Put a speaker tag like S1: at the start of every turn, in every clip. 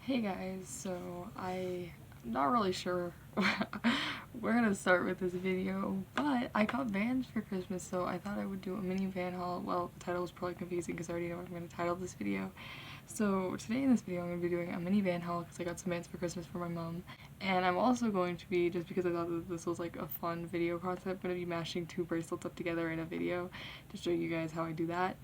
S1: Hey guys, so I'm not really sure we're gonna start with this video, but I got Vans for Christmas, so I thought I would do a mini van haul. Well, the title was probably confusing because I already know what I'm gonna title this video. So today in this video I'm gonna be doing a mini van haul because I got some Vans for Christmas for my mom, and I'm also going to be, just because I thought that this was like a fun video concept, gonna be mashing two bracelets up together in a video to show you guys how I do that.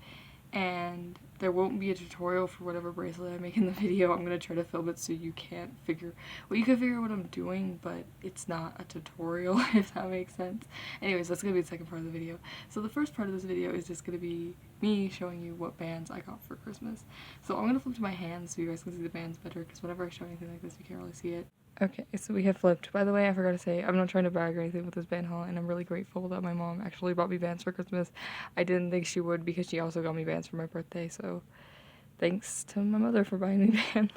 S1: And there won't be a tutorial for whatever bracelet I make in the video. I'm gonna try to film it so you can't figure, well, you can figure out what I'm doing, but it's not a tutorial, if that makes sense. Anyways, that's gonna be the second part of the video. So the first part of this video is just gonna be me showing you what bands I got for Christmas. So I'm gonna flip to my hands so you guys can see the bands better, because whenever I show anything like this, you can't really see it. Okay, so we have flipped. By the way, I forgot to say, I'm not trying to brag or anything with this band haul, and I'm really grateful that my mom actually bought me Vans for Christmas. I didn't think she would because she also got me Vans for my birthday, so thanks to my mother for buying me Vans.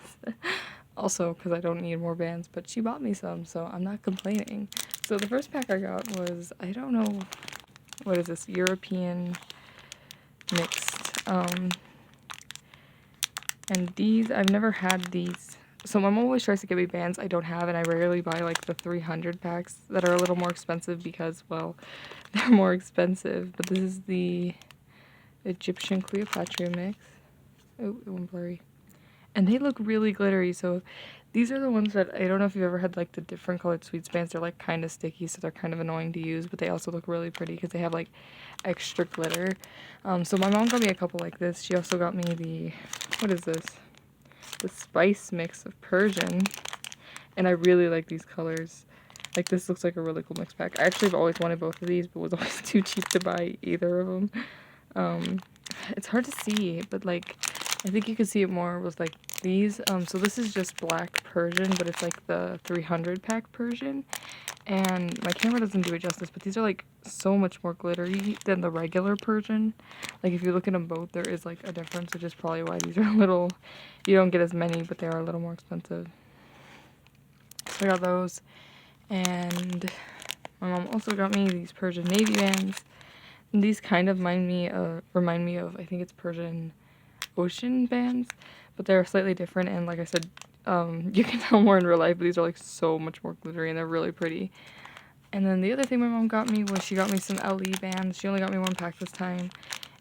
S1: Also, because I don't need more Vans, but she bought me some, so I'm not complaining. So the first pack I got was, I don't know, what is this, European mixed. And these, I've never had these. So my mom always tries to get me bands I don't have, and I rarely buy like the 300 packs that are a little more expensive because, well, they're more expensive. But this is the Egyptian Cleopatra mix. Oh, it went blurry. And they look really glittery, so these are the ones that, I don't know if you've ever had like the different colored sweets bands. They're like kind of sticky, so they're kind of annoying to use, but they also look really pretty because they have like extra glitter. So my mom got me a couple like this. She also got me the, what is this? The spice mix of Persian, and I really like these colors. Like, this looks like a really cool mix pack. I actually have always wanted both of these, but was always too cheap to buy either of them. It's hard to see, but like, I think you could see it more with like these. So this is just black Persian, but it's like the 300 pack Persian, and my camera doesn't do it justice, but these are like so much more glittery than the regular Persian. Like, if you look at them both, there is like a difference, which is probably why these are a little, you don't get as many, but they are a little more expensive. So I got those, and my mom also got me these Persian navy bands. And these kind of remind me of, I think it's Persian ocean bands, but they're slightly different, and like I said, you can tell more in real life, but these are like so much more glittery and they're really pretty. And then the other thing my mom got me was she got me some LE bands. She only got me one pack this time,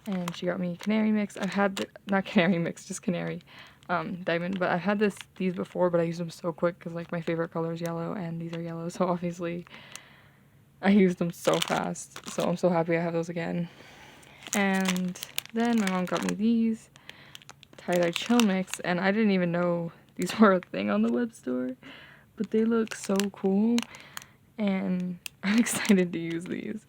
S1: and she got me canary mix. I've had not canary mix, just canary diamond, but I've had these before, but I used them so quick because like my favorite color is yellow and these are yellow, so obviously I used them so fast. So I'm so happy I have those again. And then my mom got me these tie-dye chill mix, and I didn't even know these were a thing on the web store, but they look so cool, and I'm excited to use these.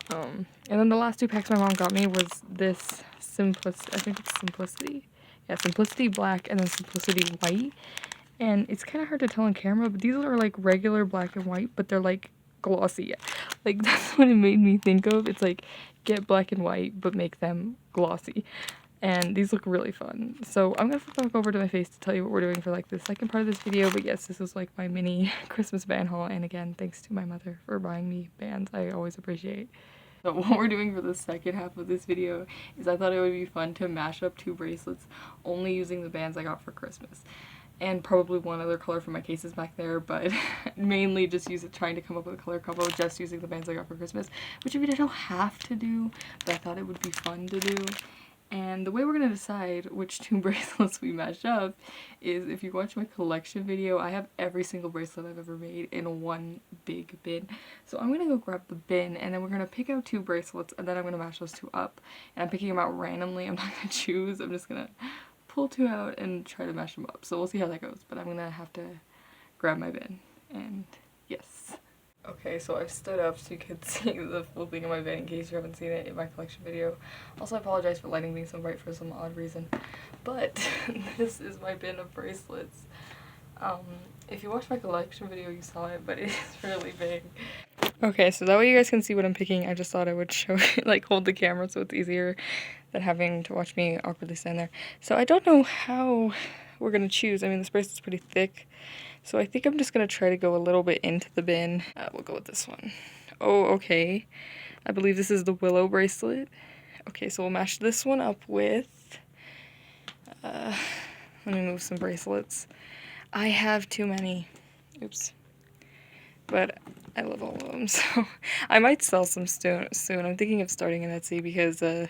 S1: And then the last two packs my mom got me was this I think it's Simplicity. Yeah, Simplicity black and then Simplicity white. And it's kind of hard to tell on camera, but these are like regular black and white, but they're like glossy. Like, that's what it made me think of. It's like, get black and white, but make them glossy. And these look really fun. So I'm gonna flip back over to my face to tell you what we're doing for like the second part of this video. But yes, this is like my mini Christmas band haul. And again, thanks to my mother for buying me bands. I always appreciate. So what we're doing for the second half of this video is, I thought it would be fun to mash up two bracelets only using the bands I got for Christmas. And probably one other color from my cases back there, but mainly just trying to come up with a color combo just using the bands I got for Christmas, which I don't have to do, but I thought it would be fun to do. And the way we're going to decide which two bracelets we mash up is, if you watch my collection video, I have every single bracelet I've ever made in one big bin. So I'm going to go grab the bin, and then we're going to pick out two bracelets, and then I'm going to mash those two up. And I'm picking them out randomly. I'm not going to choose. I'm just going to pull two out and try to mash them up. So we'll see how that goes, but I'm going to have to grab my bin. And yes. Okay, so I've stood up so you could see the full thing in my bin in case you haven't seen it in my collection video. Also, I apologize for lighting being so bright for some odd reason. But this is my bin of bracelets. If you watched my collection video, you saw it, but it's really big. Okay, so that way you guys can see what I'm picking. I just thought I would show it, like hold the camera so it's easier than having to watch me awkwardly stand there. So I don't know how we're gonna choose. I mean, this bracelet's pretty thick. So I think I'm just going to try to go a little bit into the bin. We'll go with this one. Oh, okay. I believe this is the Willow bracelet. Okay, so we'll mash this one up with... let me move some bracelets. I have too many. Oops. But I love all of them, so I might sell some soon. I'm thinking of starting an Etsy because, as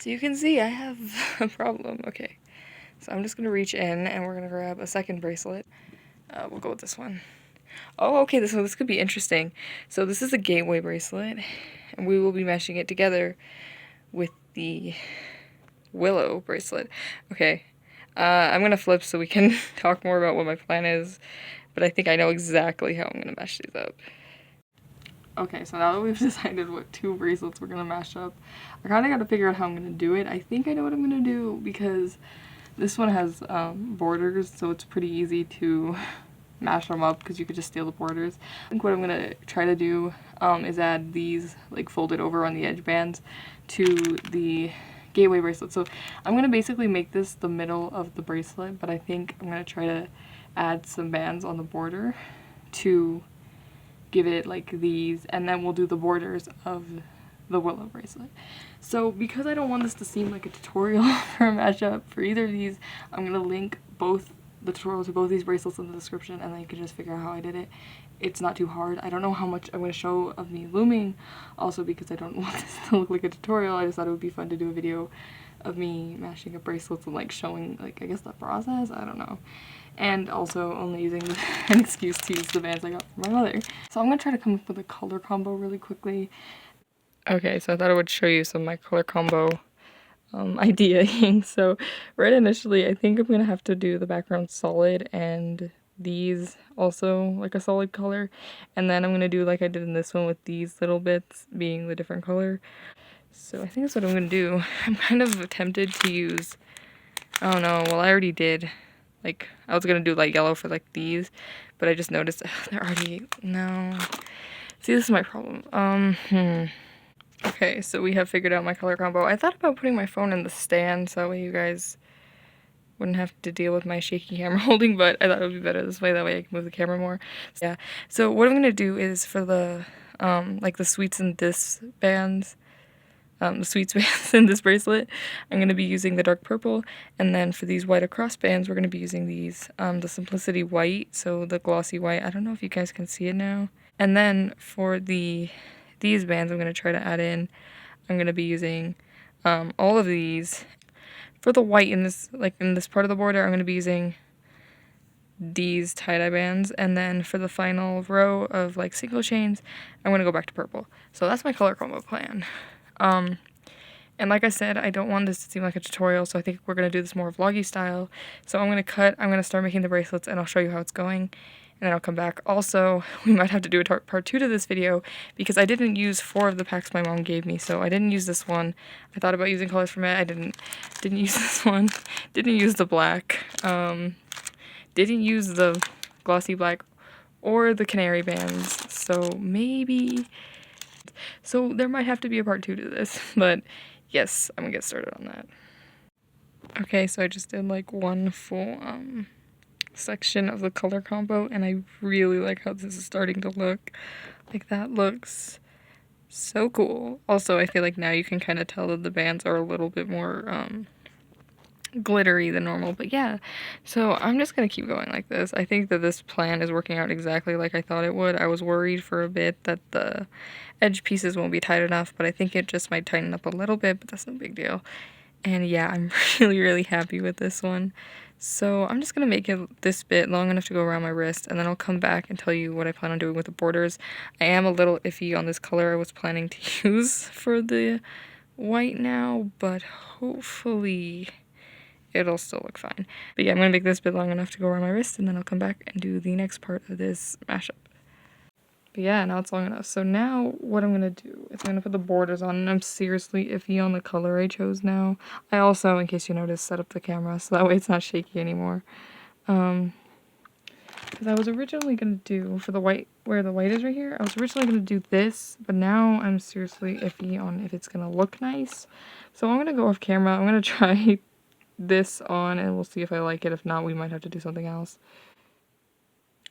S1: you can see, I have a problem. Okay, so I'm just gonna reach in and we're gonna grab a second bracelet. We'll go with this one. Oh, okay, this could be interesting. So this is a gateway bracelet, and we will be meshing it together with the Willow bracelet. Okay, I'm gonna flip so we can talk more about what my plan is, but I think I know exactly how I'm gonna mesh these up. Okay, so now that we've decided what two bracelets we're gonna mash up, I kind of got to figure out how I'm gonna do it. I think I know what I'm gonna do because this one has borders, so it's pretty easy to mash them up because you could just steal the borders. I think what I'm gonna try to do is add these like folded over on the edge bands to the gateway bracelet. So I'm gonna basically make this the middle of the bracelet, but I think I'm gonna try to add some bands on the border to give it like these, and then we'll do the borders of the Willow bracelet. So because I don't want this to seem like a tutorial for a mashup for either of these, I'm gonna link both the tutorial to both these bracelets in the description, and then you can just figure out how I did it. It's not too hard. I don't know how much I'm going to show of me looming, also because I don't want this to look like a tutorial. I just thought it would be fun to do a video of me mashing up bracelets and like showing like I guess the process. I don't know. And also only using an excuse to use the bands I got from my mother. So I'm going to try to come up with a color combo really quickly. Okay, so I thought I would show you some of my color combo ideaing. So right initially, I think I'm going to have to do the background solid and these also like a solid color. And then I'm going to do like I did in this one with these little bits being the different color. So I think that's what I'm going to do. I'm kind of tempted to use, I don't know, well I already did. Like, I was gonna do like yellow for like these, but I just noticed they're already, no. See, this is my problem. Okay, so we have figured out my color combo. I thought about putting my phone in the stand so that way you guys wouldn't have to deal with my shaky camera holding, but I thought it would be better this way, that way I can move the camera more. So, yeah, so what I'm gonna do is for the, like the sweets and this bands, the sweets bands in this bracelet, I'm going to be using the dark purple, and then for these white across bands, we're going to be using these, the simplicity white, so the glossy white. I don't know if you guys can see it now. And then for these bands, I'm going to try to add in, I'm going to be using all of these. For the white in this, like in this part of the border, I'm going to be using these tie-dye bands, and then for the final row of like single chains, I'm going to go back to purple. So that's my color combo plan. And like I said, I don't want this to seem like a tutorial, so I think we're going to do this more vloggy style. So I'm going to start making the bracelets, and I'll show you how it's going, and then I'll come back. Also, we might have to do a part 2 to this video, because I didn't use 4 of the packs my mom gave me, so I didn't use this one. I thought about using colors from it, I didn't use this one, didn't use the black, didn't use the glossy black, or the canary bands, so maybe... So there might have to be a part 2 to this, but yes, I'm gonna get started on that. Okay, so I just did like one full section of the color combo, and I really like how this is starting to look. Like, that looks so cool. Also, I feel like now you can kind of tell that the bands are a little bit more glittery than normal, but yeah, so I'm just gonna keep going like this. I think that this plan is working out exactly like I thought it would. I was worried for a bit that the edge pieces won't be tight enough, but I think it just might tighten up a little bit, but that's no big deal. And yeah, I'm really happy with this one. So I'm just gonna make it this bit long enough to go around my wrist, and then I'll come back and tell you what I plan on doing with the borders. I am a little iffy on this color I was planning to use for the white now, but hopefully it'll still look fine. But yeah, I'm gonna make this bit long enough to go around my wrist, and then I'll come back and do the next part of this mashup. But yeah, now it's long enough. So now what I'm gonna do is I'm gonna put the borders on, and I'm seriously iffy on the color I chose now. I also, in case you noticed, set up the camera so that way it's not shaky anymore. Because I was originally gonna do, for the white, where the white is right here, I was originally gonna do this, but now I'm seriously iffy on if it's gonna look nice. So I'm gonna go off camera, I'm gonna try this on, and we'll see if I like it. If not, we might have to do something else.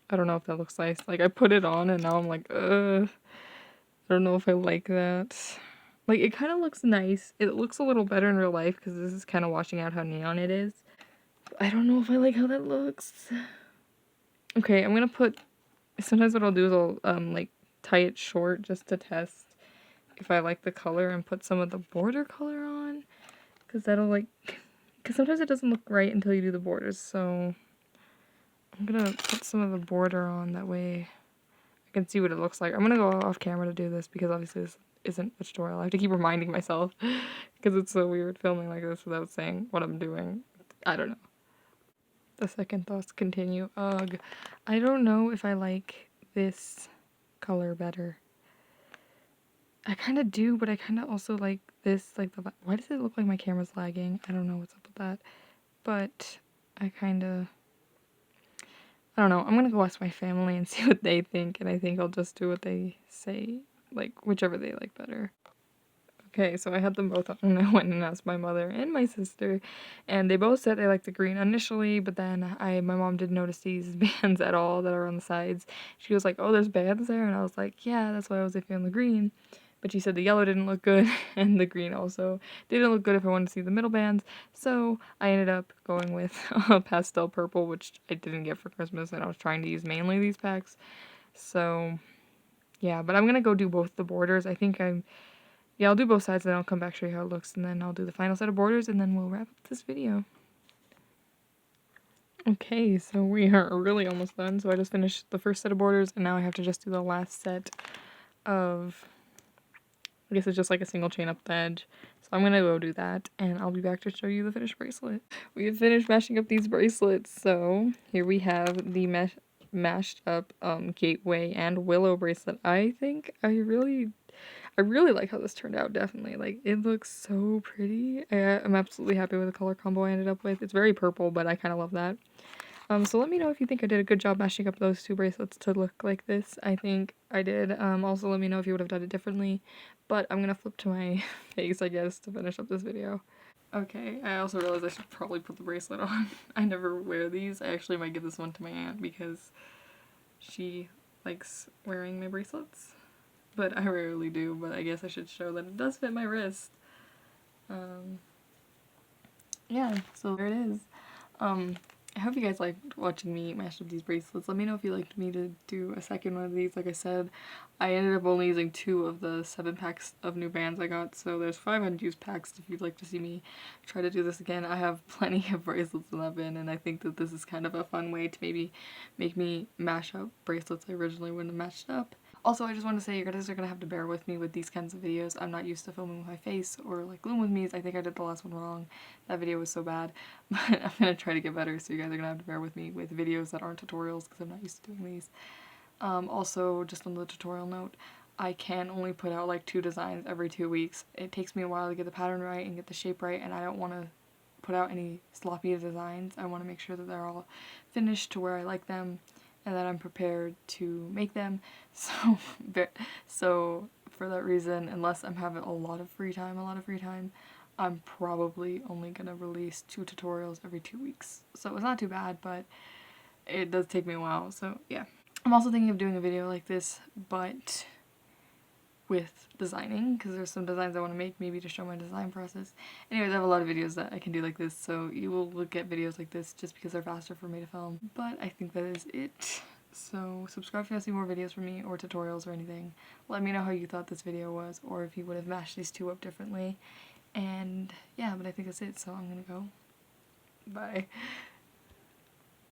S1: I don't know if that looks nice. Like, I put it on, and now I'm like, I don't know if I like that. Like, it kind of looks nice. It looks a little better in real life, because this is kind of washing out how neon it is. But I don't know if I like how that looks. Okay, I'm gonna put, sometimes what I'll do is I'll like tie it short just to test if I like the color and put some of the border color on, because that'll like, because sometimes it doesn't look right until you do the borders, so I'm gonna put some of the border on, that way I can see what it looks like. I'm gonna go off camera to do this because obviously this isn't a tutorial. I have to keep reminding myself because it's so weird filming like this without saying what I'm doing. I don't know. The second thoughts continue. Ugh. I don't know if I like this color better. I kind of do, but I kind of also like this, like the, why does it look like my camera's lagging? I don't know what's up with that. But I kind of, I don't know. I'm gonna go ask my family and see what they think, and I think I'll just do what they say, like whichever they like better. Okay, so I had them both on, and I went and asked my mother and my sister, and they both said they liked the green initially, but then my mom didn't notice these bands at all that are on the sides. She was like, oh, there's bands there, and I was like, yeah, that's why I was iffy on the green. But she said the yellow didn't look good, and the green also didn't look good if I wanted to see the middle bands, so I ended up going with pastel purple, which I didn't get for Christmas, and I was trying to use mainly these packs, so yeah, but I'm gonna go do both the borders. I think yeah, I'll do both sides, and then I'll come back, show you how it looks, and then I'll do the final set of borders, and then we'll wrap up this video. Okay, so we are really almost done. So I just finished the first set of borders, and now I have to just do the last set of, I guess it's just like a single chain up the edge. So I'm gonna go do that, and I'll be back to show you the finished bracelet. We have finished mashing up these bracelets, so here we have the mashed up gateway and willow bracelet. I think I really like how this turned out, definitely. Like, it looks so pretty. I'm absolutely happy with the color combo I ended up with. It's very purple, but I kind of love that. So let me know if you think I did a good job mashing up those two bracelets to look like this. I think I did. Also let me know if you would have done it differently. But I'm gonna flip to my face, I guess, to finish up this video. Okay, I also realized I should probably put the bracelet on. I never wear these. I actually might give this one to my aunt because she likes wearing my bracelets. But I rarely do, but I guess I should show that it does fit my wrist. Yeah, so there it is. I hope you guys liked watching me mash up these bracelets. Let me know if you liked me to do a second one of these. Like I said, I ended up only using 2 of the 7 packs of new bands I got, so there's 5 unused packs if you'd like to see me try to do this again. I have plenty of bracelets in that bin, and I think that this is kind of a fun way to maybe make me mash up bracelets I originally wouldn't have mashed up. Also, I just want to say you guys are going to have to bear with me with these kinds of videos. I'm not used to filming with my face or like Loom with me. I think I did the last one wrong. That video was so bad. But I'm going to try to get better, so you guys are going to have to bear with me with videos that aren't tutorials because I'm not used to doing these. Also, just on the tutorial note, I can only put out like 2 designs every 2 weeks. It takes me a while to get the pattern right and get the shape right, and I don't want to put out any sloppy designs. I want to make sure that they're all finished to where I like them and that I'm prepared to make them. So for that reason, unless I'm having a lot of free time, I'm probably only gonna release 2 tutorials every 2 weeks. So it's not too bad, but it does take me a while, so yeah. I'm also thinking of doing a video like this, but with designing, because there's some designs I want to make maybe to show my design process. Anyways, I have a lot of videos that I can do like this, so you will get videos like this just because they're faster for me to film. But I think that is it. So subscribe if you want to see more videos from me or tutorials or anything. Let me know how you thought this video was, or if you would have mashed these 2 up differently. And yeah, but I think that's it, so I'm gonna go. Bye.